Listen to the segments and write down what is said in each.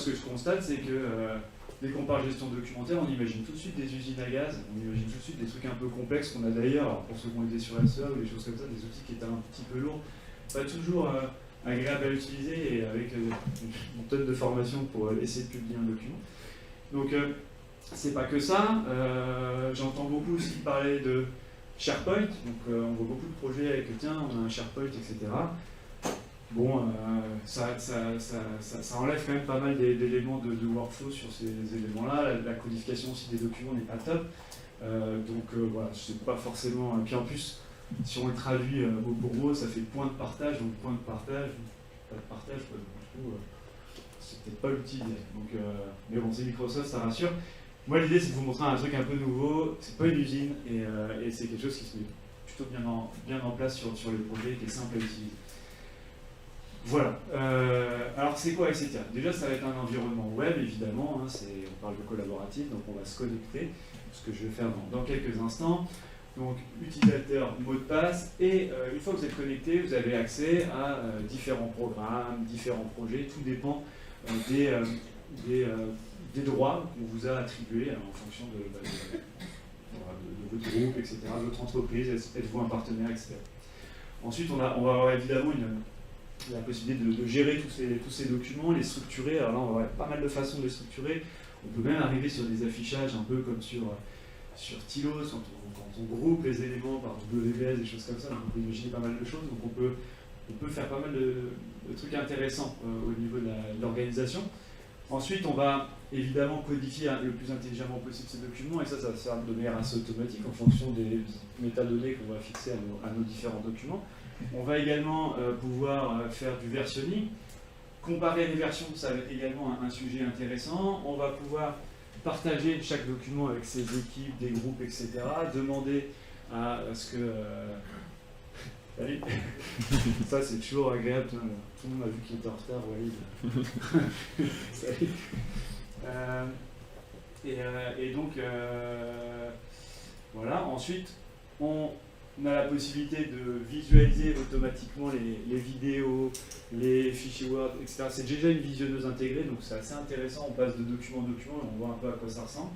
ce que je constate, c'est que dès qu'on parle gestion documentaire, on imagine tout de suite des usines à gaz, on imagine tout de suite des trucs un peu complexes qu'on a d'ailleurs, alors pour ceux qui ont été sur SEA ou des choses comme ça, des outils qui étaient un petit peu lourds, pas toujours agréables à utiliser et avec une tonne de formation pour essayer de publier un document. Donc c'est pas que ça, j'entends beaucoup aussi parler de SharePoint, donc on voit beaucoup de projets avec tiens, on a un SharePoint, etc. Bon, ça enlève quand même pas mal d'éléments de workflow sur ces éléments-là. La codification aussi des documents n'est pas top. Donc voilà, c'est pas forcément. Et puis en plus, si on le traduit mot pour mot, ça fait point de partage, donc point de partage, pas de partage, quoi. Donc, du coup, c'est peut-être pas l'outil idéal. Donc, mais bon, c'est Microsoft, ça rassure. Moi, l'idée, c'est de vous montrer un truc un peu nouveau. C'est pas une usine et c'est quelque chose qui se met plutôt bien en place sur les projets, qui est simple à utiliser. Voilà. Alors, c'est quoi Exetia? Déjà, ça va être un environnement web, évidemment. Hein, on parle de collaboratif, donc on va se connecter, ce que je vais faire dans quelques instants. Donc, utilisateur, mot de passe, et une fois que vous êtes connecté, vous avez accès à différents programmes, différents projets. Tout dépend des droits qu'on vous a attribués en fonction de votre groupe, etc., de votre entreprise, êtes-vous un partenaire, etc. Ensuite, on va avoir évidemment la possibilité de gérer tous ces documents, les structurer. Alors là, on va avoir pas mal de façons de les structurer. On peut même arriver sur des affichages un peu comme sur Tilos, quand on groupe les éléments par WBS, des choses comme ça. Donc on peut imaginer pas mal de choses. Donc on peut faire pas mal de trucs intéressants au niveau de l'organisation. Ensuite, on va évidemment codifier le plus intelligemment possible ces documents, et ça va se faire de manière assez automatique en fonction des métadonnées qu'on va fixer à nos différents documents. On va également pouvoir faire du versionning. Comparer les versions, ça va être également un sujet intéressant. On va pouvoir partager chaque document avec ses équipes, des groupes, etc. Demander à ce que... Salut. Ça, c'est toujours agréable. Tout le monde a vu qu'il était en retard, Walid. Salut. Et donc, voilà. Ensuite, on a la possibilité de visualiser automatiquement les vidéos, les fichiers Word, etc. C'est déjà une visionneuse intégrée, donc c'est assez intéressant. On passe de document en document et on voit un peu à quoi ça ressemble.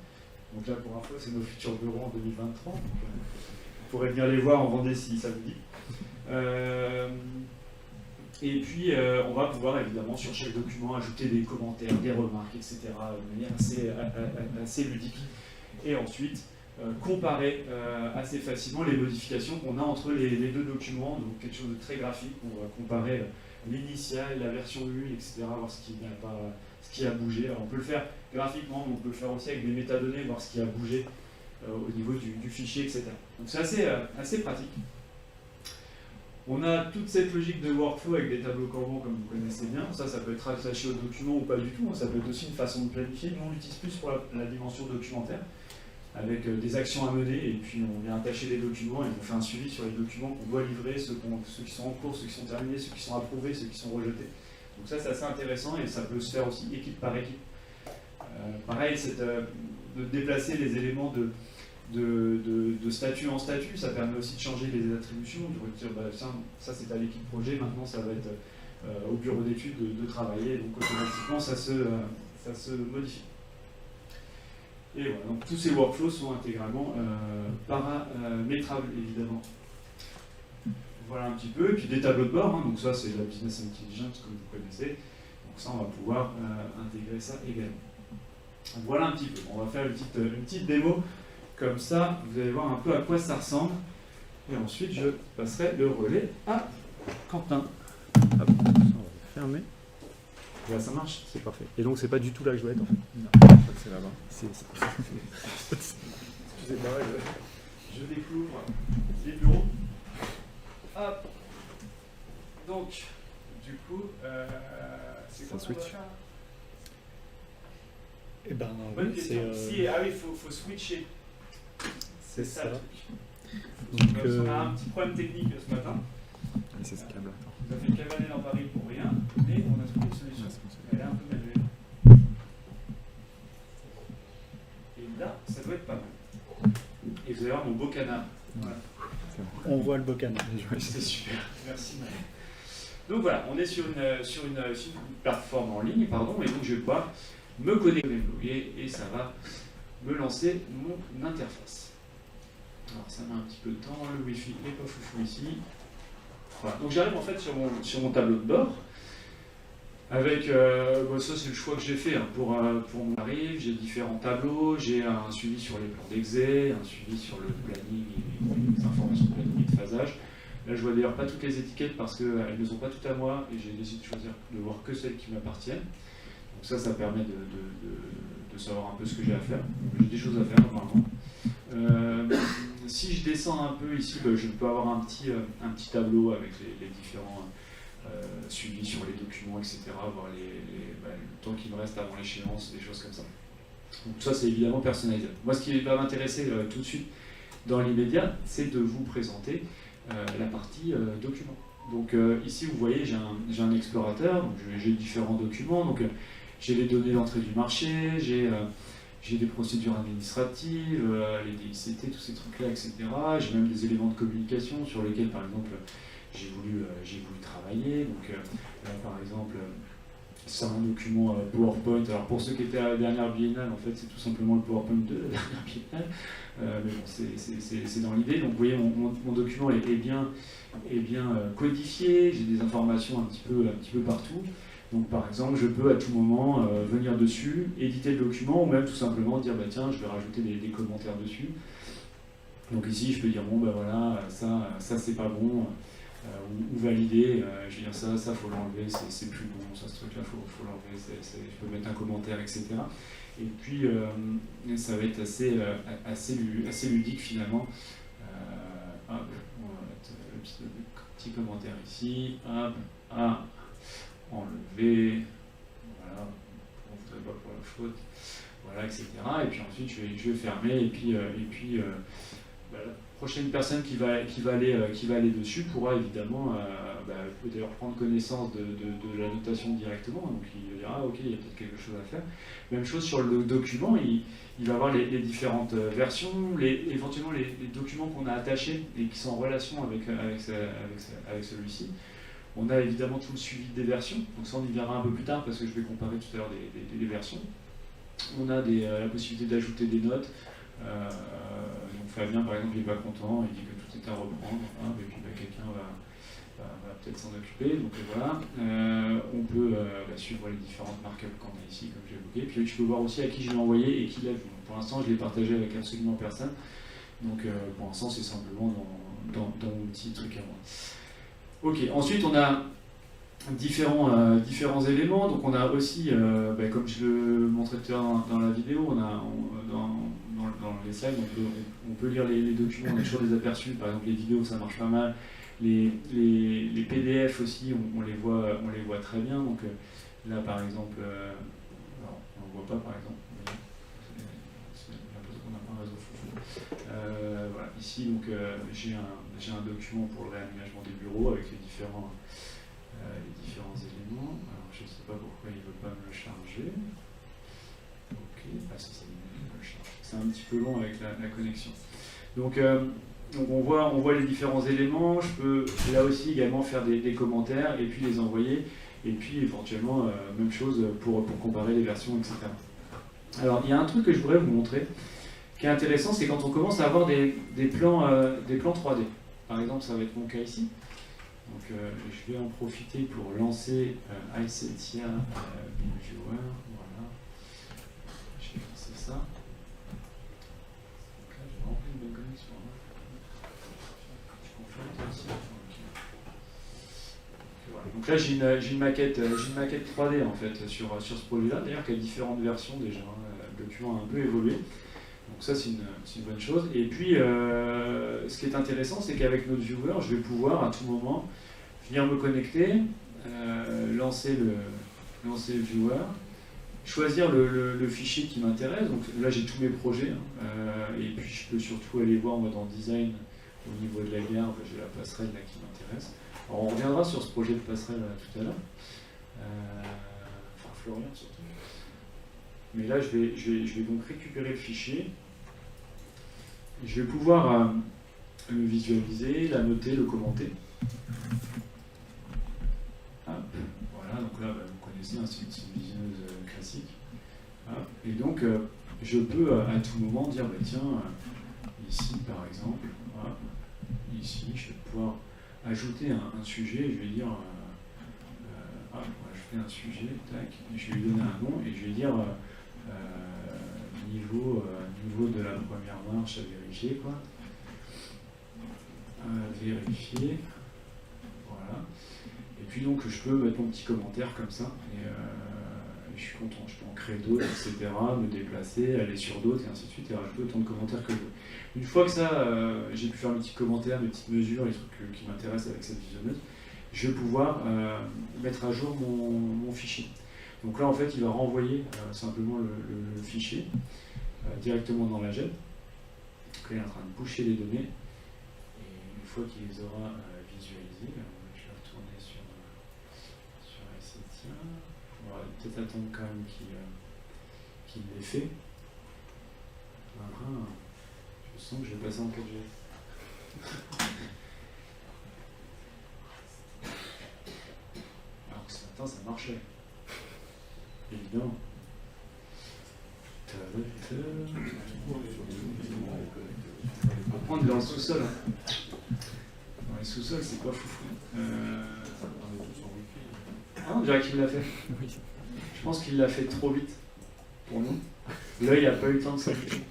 Donc là, pour info, c'est nos futurs bureaux en 2023. Donc, vous pourrez venir les voir en Vendée si ça vous dit. Et puis, on va pouvoir évidemment sur chaque document ajouter des commentaires, des remarques, etc. de manière assez ludique. Et ensuite, comparer assez facilement les modifications qu'on a entre les deux documents, donc quelque chose de très graphique. On va comparer l'initial, la version 1, etc., voir ce qui a bougé. Alors, on peut le faire graphiquement, mais on peut le faire aussi avec des métadonnées, voir ce qui a bougé au niveau du fichier, etc. Donc c'est assez pratique. On a toute cette logique de workflow avec des tableaux Kanban comme vous connaissez bien. Ça peut être attaché au document ou pas du tout. Ça peut être aussi une façon de planifier. Nous, on l'utilise plus pour la dimension documentaire, avec des actions à mener, et puis on vient attacher des documents et on fait un suivi sur les documents qu'on doit livrer, ceux qui sont en cours, ceux qui sont terminés, ceux qui sont approuvés, ceux qui sont rejetés. Donc ça, c'est assez intéressant et ça peut se faire aussi équipe par équipe. Pareil, c'est de déplacer les éléments de statut en statut, ça permet aussi de changer les attributions, de dire bah, ça c'est à l'équipe projet, maintenant ça va être au bureau d'études de travailler, donc automatiquement ça se modifie. Et voilà, donc tous ces workflows sont intégralement paramétrables évidemment. Voilà un petit peu, et puis des tableaux de bord, hein, donc ça c'est la business intelligence comme vous connaissez, donc ça on va pouvoir intégrer ça également. Donc, voilà un petit peu, on va faire une petite démo. Comme ça, vous allez voir un peu à quoi ça ressemble. Et ensuite, je passerai le relais à Quentin. Ah bon, ça, on va fermer. Là, ça marche, c'est parfait. Et donc, c'est pas du tout là que je dois être, en fait. Non, c'est là-bas. Excusez-moi, je découvre les bureaux. Hop. Donc, du coup, c'est quoi ça switch? Eh ben, bonne question. Ah oui, il faut switcher. C'est ça le truc. Donc, on a un petit problème technique ce matin. Et c'est ce câble. On a fait cavaler dans Paris pour rien, mais on a trouvé une solution. Elle est un peu manuelle. Et là, ça doit être pas mal. Et vous allez voir mon beau canard. Voilà. On voit le beau canard. C'est super. Merci Marie. Donc voilà, on est sur une plateforme en ligne, pardon, et donc je vais pouvoir me connecter et ça va me lancer mon interface. Alors ça met un petit peu de temps, le Wi-Fi n'est pas foufou ici. Voilà. Donc j'arrive en fait sur mon tableau de bord, avec, ça c'est le choix que j'ai fait hein, pour mon arrive, j'ai différents tableaux, j'ai un suivi sur les plans d'exé, un suivi sur le planning, les informations de planning et de phasage. Là je vois d'ailleurs pas toutes les étiquettes parce qu'elles ne sont pas toutes à moi et j'ai décidé de choisir de voir que celles qui m'appartiennent. Donc ça permet de savoir un peu ce que j'ai à faire. J'ai des choses à faire normalement. Si je descends un peu ici, je peux avoir un petit tableau avec les différents suivis sur les documents, etc. Voir le temps qu'il me reste avant l'échéance, des choses comme ça. Donc ça c'est évidemment personnalisé. Moi ce qui va m'intéresser tout de suite dans l'immédiat, c'est de vous présenter la partie documents. Donc ici vous voyez j'ai un explorateur, donc j'ai différents documents, donc j'ai les données d'entrée du marché, j'ai des procédures administratives, les DICT, tous ces trucs-là, etc. J'ai même des éléments de communication sur lesquels, par exemple, j'ai voulu travailler. Donc là, par exemple, c'est un document PowerPoint. Alors pour ceux qui étaient à la dernière biennale, en fait, c'est tout simplement le PowerPoint de la dernière biennale. Mais bon, c'est dans l'idée. Donc vous voyez, mon document est bien codifié. J'ai des informations un petit peu partout. Donc par exemple, je peux à tout moment venir dessus, éditer le document, ou même tout simplement dire, tiens, je vais rajouter des commentaires dessus. Donc ici, je peux dire, bon, voilà, ça c'est pas bon, ou valider, je vais dire ça faut l'enlever, c'est plus bon, ça ce truc-là, faut l'enlever, je peux mettre un commentaire, etc. Et puis, ça va être assez ludique finalement. Hop, on va mettre le petit commentaire ici, hop, enlever, voilà, on ne voudrait pas pour la faute, voilà, etc. Et puis ensuite je vais fermer et puis la prochaine personne qui va aller dessus pourra évidemment peut d'ailleurs prendre connaissance de la notation directement, donc il dira ok, il y a peut-être quelque chose à faire. Même chose sur le document, il va avoir les différentes versions, éventuellement les documents qu'on a attachés et qui sont en relation avec celui-ci. On a évidemment tout le suivi des versions, donc ça on y viendra un peu plus tard parce que je vais comparer tout à l'heure des versions. On a la possibilité d'ajouter des notes. Donc Fabien par exemple il n'est pas content, il dit que tout est à reprendre, et puis quelqu'un va peut-être s'en occuper. Donc voilà, on peut suivre les différentes markups qu'on a ici, comme j'ai évoqué. Puis je peux voir aussi à qui je l'ai envoyé et qui l'a vu. Donc, pour l'instant je l'ai partagé avec absolument personne. Donc pour l'instant c'est simplement dans mon petit truc à moi. Ok, ensuite on a différents éléments, donc on a aussi, comme je le montrais tout à l'heure dans la vidéo, dans les slides, on peut lire les documents, on a toujours des aperçus, par exemple les vidéos ça marche pas mal, les PDF aussi on les voit très bien, donc là par exemple, alors, on ne voit pas par exemple, j'ai l'impression qu'on n'a pas un réseau foufou. Voilà, ici donc j'ai un document pour le réaménagement des bureaux avec les différents éléments. Alors je ne sais pas pourquoi il ne veut pas me le charger. Ok, ça me le charge. C'est un petit peu long avec la connexion. Donc on voit les différents éléments. Je peux là aussi également faire des commentaires et puis les envoyer. Et puis éventuellement, même chose pour comparer les versions, etc. Alors il y a un truc que je voudrais vous montrer qui est intéressant, c'est quand on commence à avoir des plans 3D. Par exemple, ça va être mon cas ici. Donc je vais en profiter pour lancer iSetia BeamViewer. Voilà. Je vais lancer ça. Donc là, j'ai vraiment une bonne connexion. Je confirme aussi. Voilà. Donc là, j'ai une maquette 3D en fait sur ce projet-là, d'ailleurs qui a différentes versions déjà. Le document a un peu évolué. Donc ça c'est une bonne chose. Et puis ce qui est intéressant, c'est qu'avec notre viewer, je vais pouvoir à tout moment venir me connecter, lancer le viewer, choisir le fichier qui m'intéresse. Donc là j'ai tous mes projets, et puis je peux surtout aller voir dans design au niveau de la gare, j'ai la passerelle là qui m'intéresse. Alors on reviendra sur ce projet de passerelle tout à l'heure, enfin Florian surtout. Mais là, je vais donc récupérer le fichier. Je vais pouvoir le visualiser, l'annoter, le commenter. Hop, voilà, donc là, vous connaissez, c'est une visionneuse classique. Hop, et donc, je peux à tout moment dire, tiens, ici par exemple, hop, ici, je vais pouvoir ajouter un sujet, je vais dire, on va ajouter un sujet, tac, et je vais lui donner un nom, et je vais dire niveau de la première marche à vérifier, quoi. Vérifier, voilà. Et puis donc, je peux mettre mon petit commentaire comme ça, et je suis content, je peux en créer d'autres, etc., me déplacer, aller sur d'autres, et ainsi de suite, et rajouter autant de commentaires que je veux. Une fois que ça, j'ai pu faire mes petits commentaires, mes petites mesures, les trucs qui m'intéressent avec cette visionneuse, je vais pouvoir mettre à jour mon fichier. Donc là, en fait, il va renvoyer simplement le fichier directement dans la jet. Donc là, il est en train de pusher les données, et une fois qu'il les aura visualisées, je vais retourner sur Essetia. On va peut-être attendre quand même qu'il l'ait fait. Je sens que je vais passer en 4G. Alors que ce matin, ça marchait. Évidemment. On va prendre dans le sous-sol. Dans les sous-sols, c'est pas foufou. Ah, on dirait qu'il l'a fait. Je pense qu'il l'a fait trop vite pour nous. L'œil n'a pas eu le temps de s'habituer.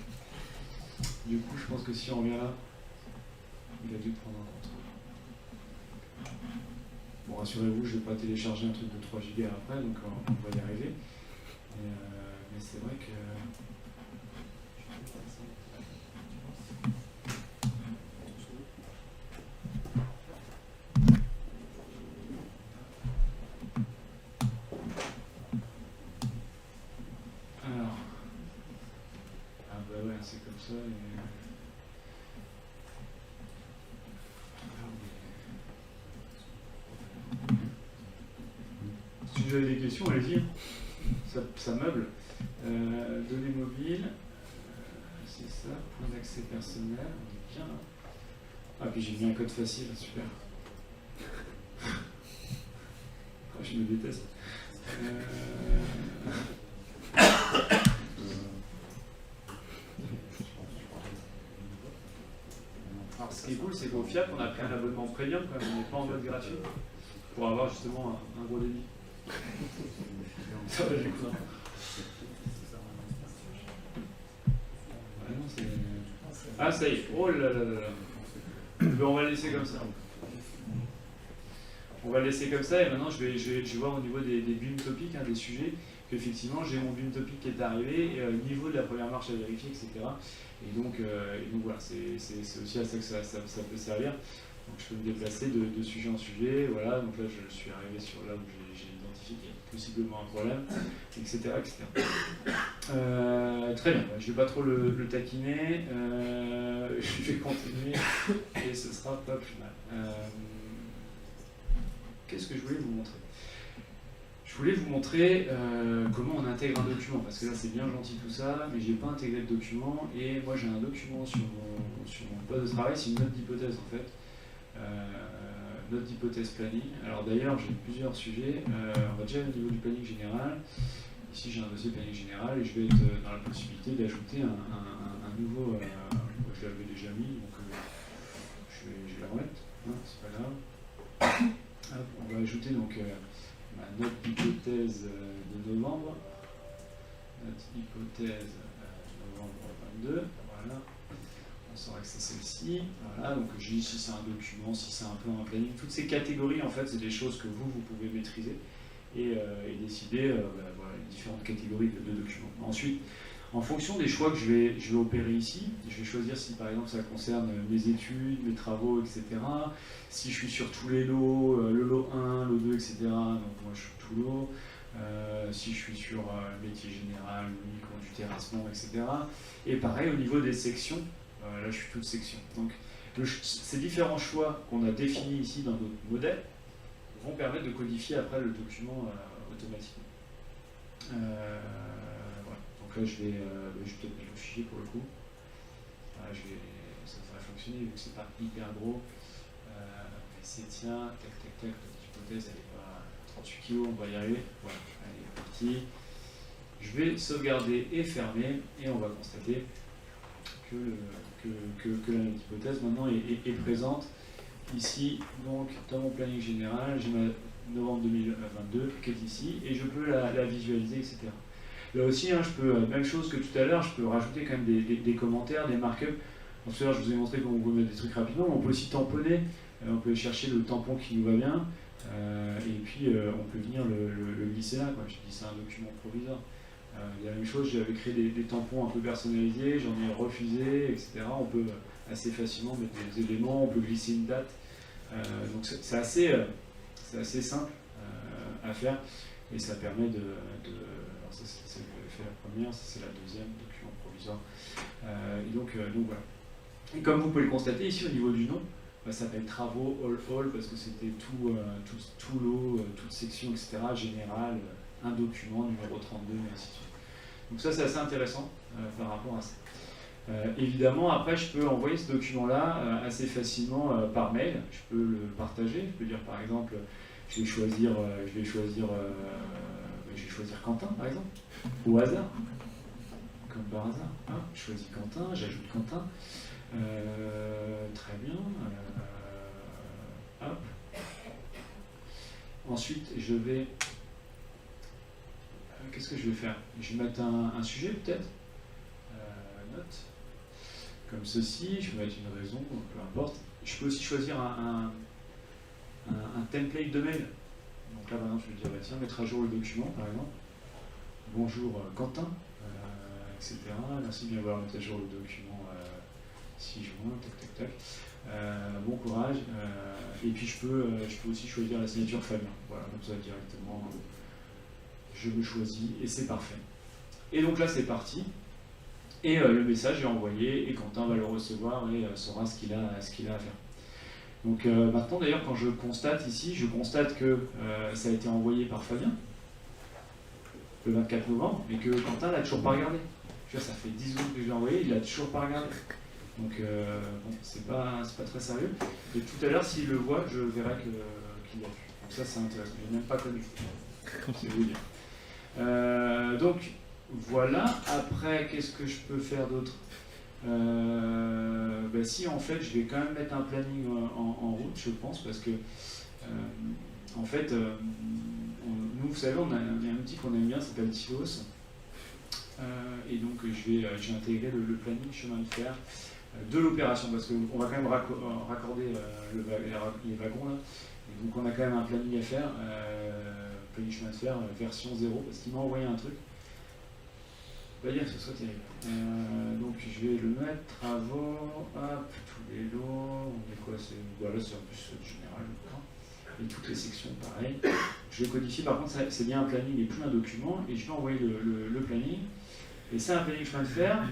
Du coup, je pense que si on revient là, il a dû prendre en compte. Bon, rassurez-vous, je ne vais pas télécharger un truc de 3 Go après, donc on va y arriver. Mais c'est vrai que... Alors... Ah bah ouais, c'est comme ça. Si vous avez des questions, allez-y. Ça meuble. Données mobiles, c'est ça, point d'accès personnel, on est bien. Ah, puis j'ai mis un code facile, super. Oh, je me déteste. Alors, ce qui est cool, c'est qu'au FIAP, on a pris un abonnement premium, quand même, on n'est pas en mode gratuit, pour avoir justement un gros débit. Ça va, j'écoute. Ah, ça y est. Oh là là là là. On va le laisser comme ça. On va le laisser comme ça, et maintenant je vais voir au niveau des beam topics, des sujets, qu'effectivement j'ai mon beam topic qui est arrivé, niveau de la première marche à vérifier, etc. Et donc voilà, c'est aussi à ça que ça peut servir. Donc je peux me déplacer de sujet en sujet, voilà, donc là je suis arrivé sur là où j'ai identifié qu'il y a possiblement un problème, etc. Très bien, je ne vais pas trop le taquiner, je vais continuer et ce sera pas plus mal. Qu'est-ce que je voulais vous montrer? Je voulais vous montrer comment on intègre un document, parce que là c'est bien gentil tout ça, mais je n'ai pas intégré de document, et moi j'ai un document sur mon poste de travail, c'est une note d'hypothèse en fait. Note d'hypothèse planning. Alors d'ailleurs j'ai plusieurs sujets, on va déjà au niveau du planning général. Ici j'ai un dossier planning général et je vais être dans la possibilité d'ajouter un nouveau, je l'avais déjà mis, donc je vais la remettre, c'est pas grave. Hop, on va ajouter donc ma note d'hypothèse de novembre, note hypothèse novembre 22, voilà. On saura que c'est celle-ci, voilà, donc je dis si c'est un document, si c'est un plan, un planning, toutes ces catégories en fait c'est des choses que vous pouvez maîtriser et décider voilà, les différentes catégories de documents. Ensuite, en fonction des choix que je vais opérer ici, je vais choisir si par exemple ça concerne mes études, mes travaux, etc. Si je suis sur tous les lots, le lot 1, lot 2, etc. Donc moi je suis tout lot. Si je suis sur métier général, micro du terrassement, etc. Et pareil au niveau des sections. Là, je suis toute section. Donc, ces différents choix qu'on a définis ici dans notre modèle vont permettre de codifier après le document automatiquement. Voilà. Donc là, je vais peut-être mettre le fichier pour le coup. Voilà, ça devrait fonctionner vu que c'est pas hyper gros. C'est tiens, tac, tac, tac, notre hypothèse, elle n'est pas 38 kg, on va y arriver. Voilà, allez, parti. Je vais sauvegarder et fermer, et on va constater que, la même hypothèse maintenant est présente. Ici, donc, dans mon planning général, j'ai ma novembre 2022 qui est ici, et je peux la visualiser, etc. Là aussi, hein, je peux, même chose que tout à l'heure, je peux rajouter quand même des commentaires, des markups. Tout à l'heure, je vous ai montré comment on peut mettre des trucs rapidement, mais on peut aussi tamponner, on peut chercher le tampon qui nous va bien, et puis on peut venir le glisser là, quoi. Je dis c'est un document provisoire. Il y a la même chose, j'avais créé des tampons un peu personnalisés, j'en ai refusé, etc. On peut assez facilement mettre des éléments, on peut glisser une date. Donc c'est assez simple à faire, et ça permet de alors ça c'est fait la première, ça c'est la deuxième, document provisoire. Et donc voilà. Et comme vous pouvez le constater ici au niveau du nom, ça s'appelle travaux all, parce que c'était tout lot, toute section, etc. générale, un document, numéro 32, et ainsi de suite. Donc ça c'est assez intéressant par rapport à ça. Évidemment, après je peux envoyer ce document-là assez facilement par mail. Je peux le partager. Je peux dire par exemple, je vais choisir Quentin par exemple, au hasard, comme par hasard. Hein, je choisis Quentin, j'ajoute Quentin. Très bien. Hop. Ensuite, je vais. Qu'est-ce que je vais faire? Je vais mettre un sujet peut-être. Note. Comme ceci. Je vais mettre une raison, peu importe. Je peux aussi choisir un template de mail. Donc là, par exemple, je vais dire tiens, mettre à jour le document, par exemple. Bonjour Quentin, etc. Merci de bien avoir mis à jour le document 6 juin, tac. Bon courage. Et puis je peux aussi choisir la signature Fabien. Voilà, comme ça directement, je me choisis et c'est parfait. Et donc là, c'est parti. Et le message est envoyé et Quentin va le recevoir et saura ce qu'il a à faire. Donc maintenant, d'ailleurs, quand je constate ici, je constate que ça a été envoyé par Fabien le 24 novembre, mais que Quentin l'a toujours pas regardé. Je veux dire, ça fait 10 secondes que je l'ai envoyé, il l'a toujours pas regardé. Donc bon, c'est pas très sérieux. Et tout à l'heure, s'il le voit, je verrai qu'il l'a vu. Donc ça, c'est intéressant. Je n'ai même pas connu. C'est vous dire. Donc voilà. Après, qu'est-ce que je peux faire d'autre? Si en fait, je vais quand même mettre un planning en route, je pense, parce que en fait, nous, vous savez, on a un outil qu'on aime bien, ça s'appelle Tilos. Et donc, j'ai intégré le planning chemin de fer de l'opération, parce qu'on va quand même raccorder les wagons là. Et donc, on a quand même un planning à faire, planning chemin de fer version 0, parce qu'il m'a envoyé un truc. Pas dire que ce soit terrible. Donc, je vais le mettre, travaux, hop, tous les lots, on est quoi? Voilà, c'est en plus général, je crois. Et toutes les sections, pareil. Je le codifie, par contre, c'est bien un planning et plus un document, et je vais envoyer le planning. Et c'est un planning chemin de fer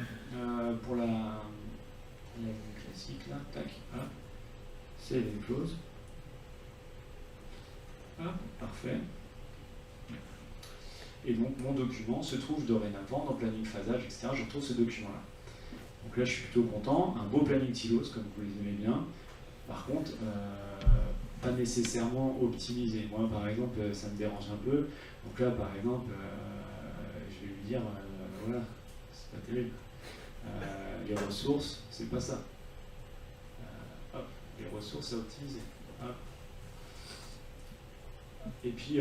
pour la classique, là, tac, hop, c'est les clauses. Hop, parfait. Et donc, mon document se trouve dorénavant dans planning phasage, etc. Je retrouve ce document-là. Donc là, je suis plutôt content. Un beau planning Tilos, comme vous les aimez bien. Par contre, pas nécessairement optimisé. Moi, par exemple, ça me dérange un peu. Donc là, par exemple, je vais lui dire, voilà, c'est pas terrible. Les ressources, c'est pas ça. Hop, les ressources à optimiser. Hop. Et puis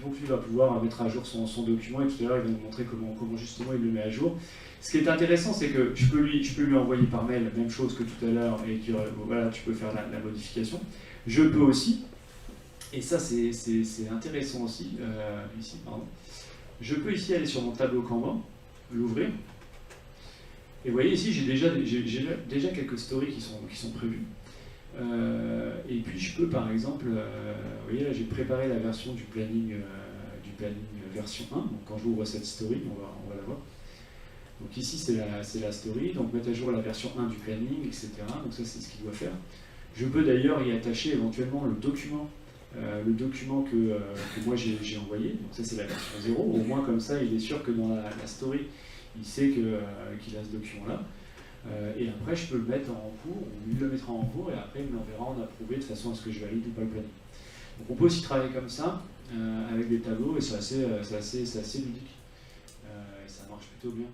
donc lui va pouvoir mettre à jour son document, et tout à l'heure il va nous montrer comment justement il le met à jour. Ce qui est intéressant, c'est que je peux lui envoyer par mail la même chose que tout à l'heure, et voilà, tu peux faire la modification. Je peux aussi, et ça c'est intéressant aussi, ici, pardon, je peux ici aller sur mon tableau Kanban, l'ouvrir, et vous voyez ici j'ai déjà quelques stories qui sont prévues. Et puis je peux par exemple, vous voyez là j'ai préparé la version du planning version 1, donc quand je ouvre cette story, on va la voir. Donc ici c'est la story, donc mettre à jour la version 1 du planning, etc. Donc ça c'est ce qu'il doit faire. Je peux d'ailleurs y attacher éventuellement le document que moi j'ai envoyé, donc ça c'est la version 0, au moins comme ça il est sûr que dans la story, il sait qu'il a ce document-là. Et après, je peux le mettre en cours, ou lui le mettra en cours, et après, il me l'enverra en approuvé de façon à ce que je valide ou pas le planning. Donc on peut aussi travailler comme ça, avec des tableaux, et c'est assez ludique. Et ça marche plutôt bien.